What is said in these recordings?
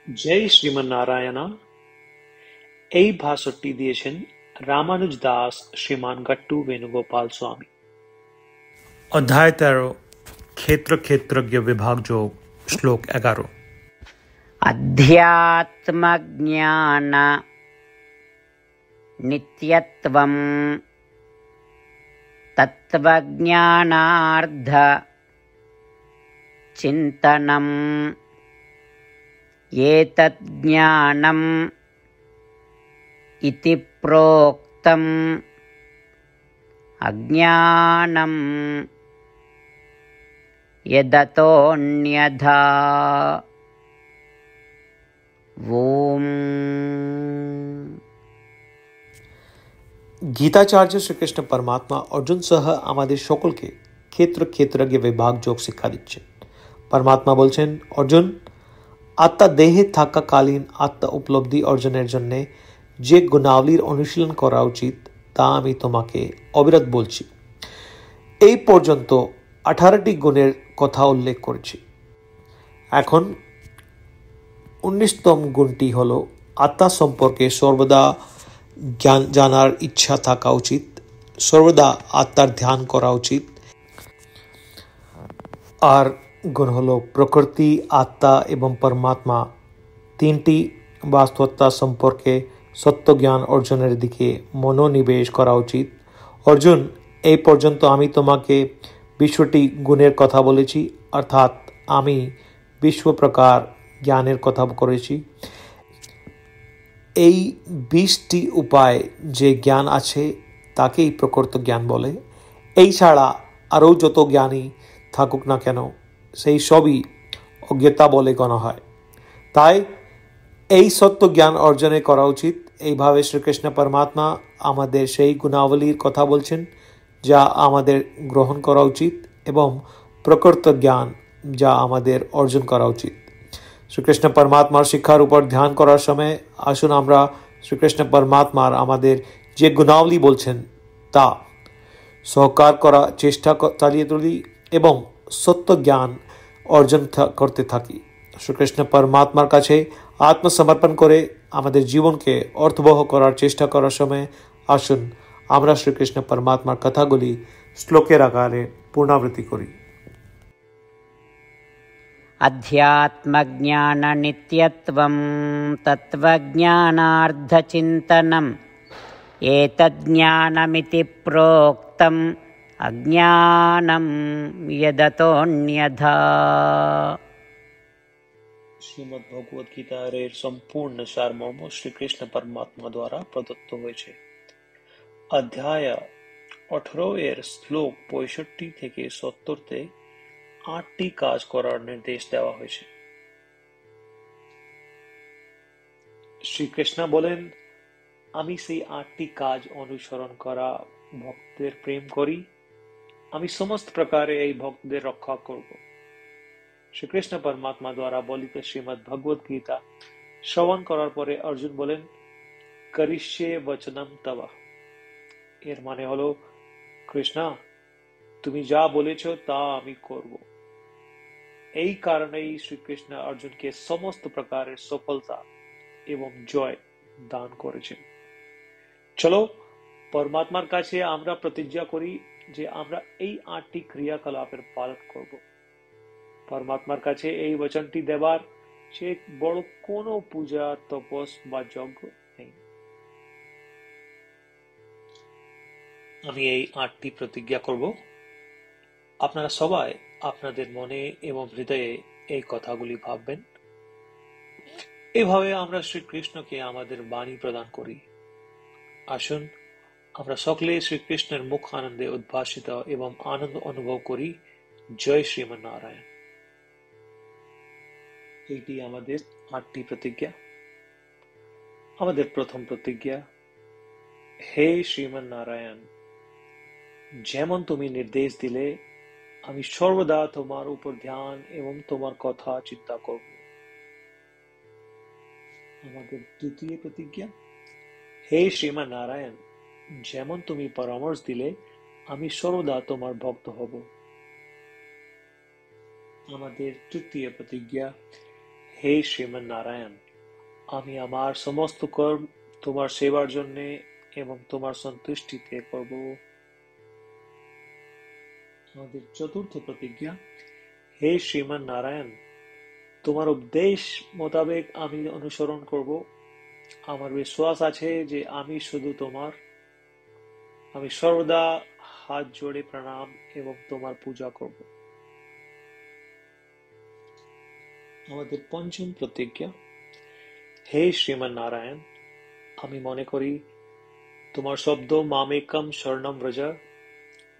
জয় শ্রীমন্নারায়ণা। এই ভাষণটি দিয়েছেন রামানুজ দাস শ্রীমান গট্টু বেণুগোপাল স্বামী। অধ্যায় 13 ক্ষেত্র ক্ষেত্রজ্ঞ বিভাগ যোগ শ্লোক 11। अध्यात्मज्ञान नित्यत्वं तत्त्वज्ञानार्थ चिन्तनम् एतज्ज्ञानम् इति प्रोक्तम् अज्ञानं यदतोऽन्यथा। ओम। গীতাচার্য শ্রীকৃষ্ণ পরমাত্মা অর্জুন সহ আমাদের সকলকে ক্ষেত্র ক্ষেত্রজ্ঞ বিভাগ যোগ শিক্ষা দিচ্ছেন। পরমাত্মা বলছেন, অর্জুন, আত্মা দেহে থাকাকালীন আত্মা উপলব্ধি অর্জনের জন্য যে গুণাবলীর অনুশীলন করা উচিত তা আমি তোমাকে অবিরত বলছি। এই পর্যন্ত 18টি গুণের কথা উল্লেখ করেছি। এখন 19তম গুণটি হল আত্মা সম্পর্কে সর্বদা জ্ঞান জানার ইচ্ছা থাকা উচিত, সর্বদা আত্মার ধ্যান করা উচিত। আর গুণ হল প্রকৃতি, আত্মা এবং পরমাত্মা তিনটি বাস্তবতা সম্পর্কে সত্য জ্ঞান অর্জনের দিকে মনোনিবেশ করা উচিত। অর্জুন, এই পর্যন্ত আমি তোমাকে 20টি গুণের কথা বলেছি, অর্থাৎ আমি 20 প্রকার জ্ঞানের কথা করেছি। এই 20টি উপায় যে জ্ঞান আছে তাকেই প্রকৃত জ্ঞান বলে। এই ছাড়া আরও যত জ্ঞানী থাকুক না কেন সেই সবই অজ্ঞতা বলে গণা হয়। তাই এই সত্য জ্ঞান অর্জনে করা উচিত। এইভাবে শ্রীকৃষ্ণ পরমাত্মা আমাদের সেই গুণাবলীর কথা বলছেন যা আমাদের গ্রহণ করা উচিত এবং প্রকৃত জ্ঞান যা আমাদের অর্জন করা উচিত। শ্রীকৃষ্ণ পরমাত্মার শিক্ষার উপর ধ্যান করার সময় আসুন আমরা শ্রীকৃষ্ণ পরমাত্মার আমাদের যে গুণাবলী বলছেন তা সহকার করা চেষ্টা চালিয়ে তুলি এবং সত্য জ্ঞান অর্জন করতে থাকি। শ্রীকৃষ্ণ পরমাত্মার কাছে আত্মসমর্পণ করে আমাদের জীবনকে অর্থবহ করার চেষ্টা করার সময় আসুন আমরা শ্রীকৃষ্ণ পরমাত্মার কথাগুলি শ্লোকের আকারে পুনরাবৃত্তি করি। अध्यात्मज्ञान नित्यत्वं तत्त्वज्ञानार्धचिन्तनम् एतज्ज्ञानमिति प्रोक्तम् अज्ञानं यदतोऽन्यथा। শ্রীমদ্ ভগবদ গীতার এর সম্পূর্ণ সারমর্ম শ্রীকৃষ্ণ পরমাত্মা দ্বারা প্রদত্ত হয়েছে। অধ্যায় 18 এর শ্লোক 65 থেকে 70-তে 8টি কাজ করার নির্দেশ দেওয়া হয়েছে। শ্রীকৃষ্ণ বলেন, আমি সেই 8টি কাজ অনুসরণ করা ভক্তদের প্রেম করি। আমি সমস্ত প্রকারে এই ভক্তদের রক্ষা করব। শ্রীকৃষ্ণ পরমাত্মা দ্বারা বলিত শ্রীমদ্ ভগবদ গীতা শ্রবণ করার পরে অর্জুন বলেন, করিষ্যে বচনম তব। এর মানে হলো, কৃষ্ণ, তুমি যা বলেছ তা আমি করব। এই কারণেই শ্রীকৃষ্ণ অর্জুনকে সমস্ত প্রকারের সফলতা এবং জয় দান করেছেন। চলো পরমাত্মার কাছে আমরা প্রতিজ্ঞা করি যে আমরা এই 8টি ক্রিয়াকলাপের পালন করব। পরমাত্মার কাছে এই বচনটি দেবার সে বড় কোনো পূজা, তপস বা যজ্ঞ নেই। আমি এই 8টি প্রতিজ্ঞা করব। আপনারা সবাই আপনাদের মনে এবং হৃদয়ে এই কথাগুলি ভাববেন। এভাবে আমরা শ্রীকৃষ্ণকে আমাদের বাণী প্রদান করি। আসুন আমরা সকলে শ্রীকৃষ্ণের মুখ আনন্দে উদ্ভাসিত এবং আনন্দ অনুভব করি। জয় শ্রীমন্নারায়ণ। এইটি আমাদের 8টি প্রতিজ্ঞা। আমাদের প্রথম প্রতিজ্ঞা, হে শ্রীমন্নারায়ণ, যেমন তুমি নির্দেশ দিলে আমি সর্বদা তোমার উপর ধ্যান এবং তোমার কথা চিন্তা করব। আমাদের দ্বিতীয় প্রতিজ্ঞা, হে শ্রীমন্নারায়ণ, যেমন তুমি পরামর্শ দিলে আমি সর্বদা তোমার ভক্ত হব। আমাদের তৃতীয় প্রতিজ্ঞা, হে শ্রীমন নারায়ণ, আমি আমার সমস্ত কর্ম তোমার সেবার জন্য এবং তোমার সন্তুষ্টিতে করব। আমাদের চতুর্থ প্রতিজ্ঞা, হে শ্রীমন নারায়ণ, তোমার উপদেশ মোতাবেক আমি অনুসরণ করব। আমার বিশ্বাস আছে যে আমি শুধু তোমার। আমি সর্বদা হাত জোড়ে প্রণাম এবং তোমার পূজা করব। আমাদের পঞ্চম প্রতিজ্ঞা, হে শ্রীমন নারায়ণ, আমি মনে করি তোমার শব্দ মামেকম শরণম ব্রজ,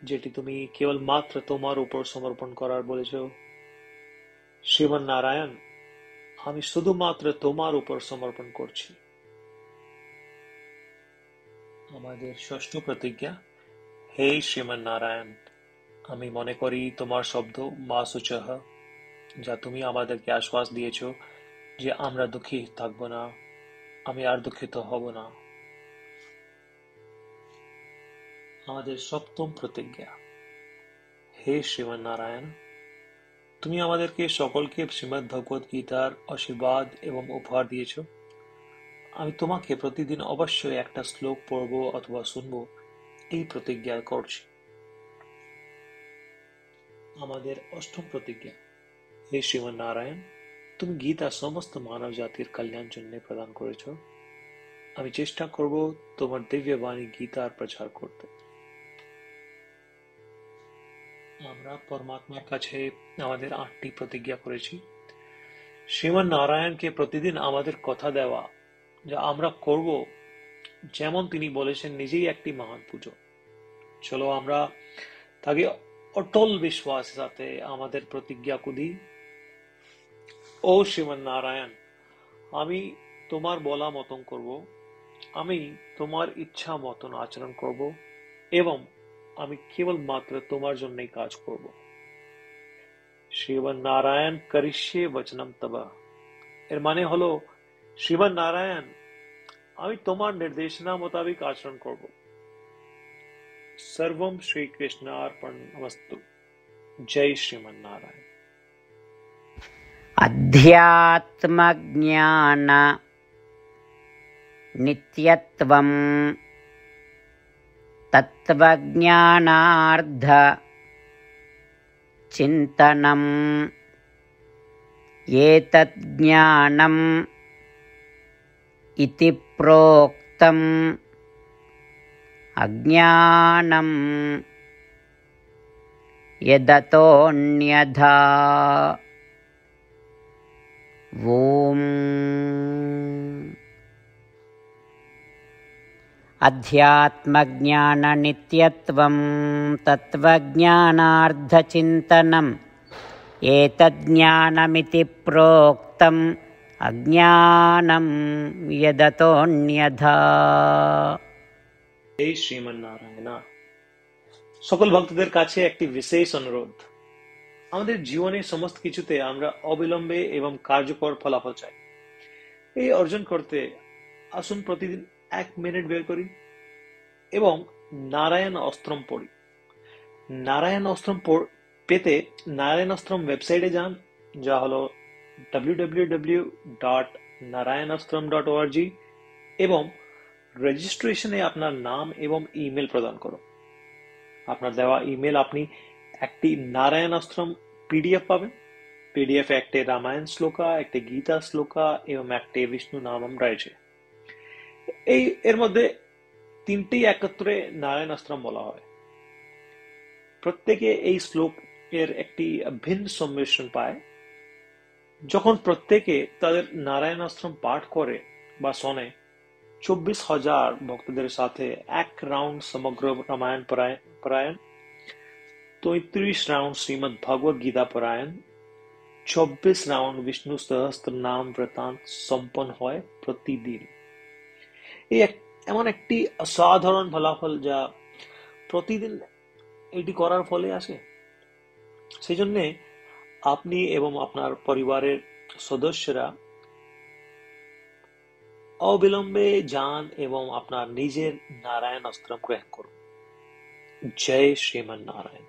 যেটি তুমি কেবল মাত্র তোমার উপর সমর্পণ করার বলেছ। শ্রীমন নারায়ণ, আমি শুধুমাত্র তোমার উপর সমর্পণ করছি। আমাদের ষষ্ঠ প্রতিজ্ঞা, হে শ্রীমন নারায়ণ, আমি মনে করি তোমার শব্দ মা সুচহ, যা তুমি আমাদেরকে আশ্বাস দিয়েছ যে আমরা দুঃখী থাকব না, আমি আর দুঃখিত হব না। আমাদের সপ্তম প্রতিজ্ঞা, হে শ্রীমন নারায়ণ, তুমি আমাদেরকে সকলকে শ্রীমদ্ ভগবদ গীতার আশীর্বাদ এবং উপহার দিয়েছ। আমি তোমাকে প্রতিদিন অবশ্যই একটা শ্লোক পড়ব অথবা শুনব, এই প্রতিজ্ঞা করছি। আমাদের অষ্টম প্রতিজ্ঞা, হে শ্রীমন নারায়ণ, তুমি গীতা সমস্ত মানব জাতির কল্যাণ জন্য প্রদান করেছ। আমি চেষ্টা করব তোমার দিব্য বাণী গীতার প্রচার করতে। আমরা পরমাত্মার কাছে আমাদের 8টি প্রতিজ্ঞা করেছি। শ্রীমন নারায়ণকে প্রতিদিন আমাদের কথা দেওয়া, যা আমরা করব যেমন তিনি বলেছেন, নিজেই একটি মহান পুজো। চলো আমরা তাকে অটল বিশ্বাসের সাথে আমাদের প্রতিজ্ঞা দিই। ও শ্রীমন নারায়ণ, আমি তোমার বলা মতন করব, আমি তোমার ইচ্ছা মতন আচরণ করব এবং আমি কেবল মাত্র তোমার জন্যই কাজ করব। শ্রীমন নারায়ণ করিষ্যে বচনম তব, এর মানে হলো, শ্রীমন নারায়ণ, আমি তোমার নির্দেশনা মোতাবেক আচরণ করব। সর্বম শ্রীকৃষ্ণার্পণমস্তু। জয় শ্রীমন নারায়ণ। अध्यात्मज्ञान नित्यत्वं तत्त्वज्ञानार्थ चिन्तनम् एतज्ज्ञानम् इति प्रोक्तम् अज्ञानं यदतोऽन्यथा। ॐ अध्यात्मज्ञाननित्यत्वं तत्त्वज्ञानार्धचिन्तनम् एतज्ज्ञानमिति प्रोक्तम् अज्ञानं यदतोऽन्यथा। জয় শ্রীমন নারায়ণ। সকল ভক্তদের কাছে একটি বিশেষ অনুরোধ, আমাদের জীবনের সমস্ত কিছুতে আমরা অবিলম্বে এবং কার্যকর ফলাফল চাই। এই অর্জন করতে আসুন প্রতিদিন 1 মিনিট বের করি এবং নারায়ণ অস্ত্রম পড়ি। নারায়ণ অস্ত্রম পেতে নারায়ণ অস্ত্রম ওয়েবসাইটে যান, যা হলো www.narayanastram.org, এবং রেজিস্ট্রেশনে আপনার নাম এবং ইমেল প্রদান করুন। আপনার দেওয়া ইমেল আপনি একটি নারায়ণ অস্ত্রম পিডিএফ পাবেন। পিডিএফ একটি রামায়ণ শ্লোকা, একটি গীতা শ্লোকা এবং একটি বিষ্ণু নামম রয়েছে। এর মধ্যে 3টি একত্রে নারায়ণ অস্ত্রম বলা হয়। প্রত্যেকে এই শ্লোক এর একটি ভিন্ন সম্মিশ্রণ পায়। যখন প্রত্যেকে তাদের নারায়ণ অস্ত্রম পাঠ করে বা শোনে, 24,000 ভক্তদের সাথে 1 রাউন্ড সমগ্র রামায়ণ পারায়ণ, 33 রাউন্ড শ্রীমদ্ ভগবদ গীতা পারায়ণ, 24 রাউন্ড বিষ্ণু সহস্র নাম বৃত্তান্ত সম্পন্ন হয় প্রতিদিন। এই এমন একটি অসাধারণ ফলাফল যা প্রতিদিন এটি করার ফলে আসে। সেই জন্য আপনি এবং আপনার পরিবারের সদস্যরা অবিলম্বে যান এবং আপনার নিজের নারায়ণ অস্ত্রম গ্রহণ করুন। জয় শ্রীমন নারায়ণ।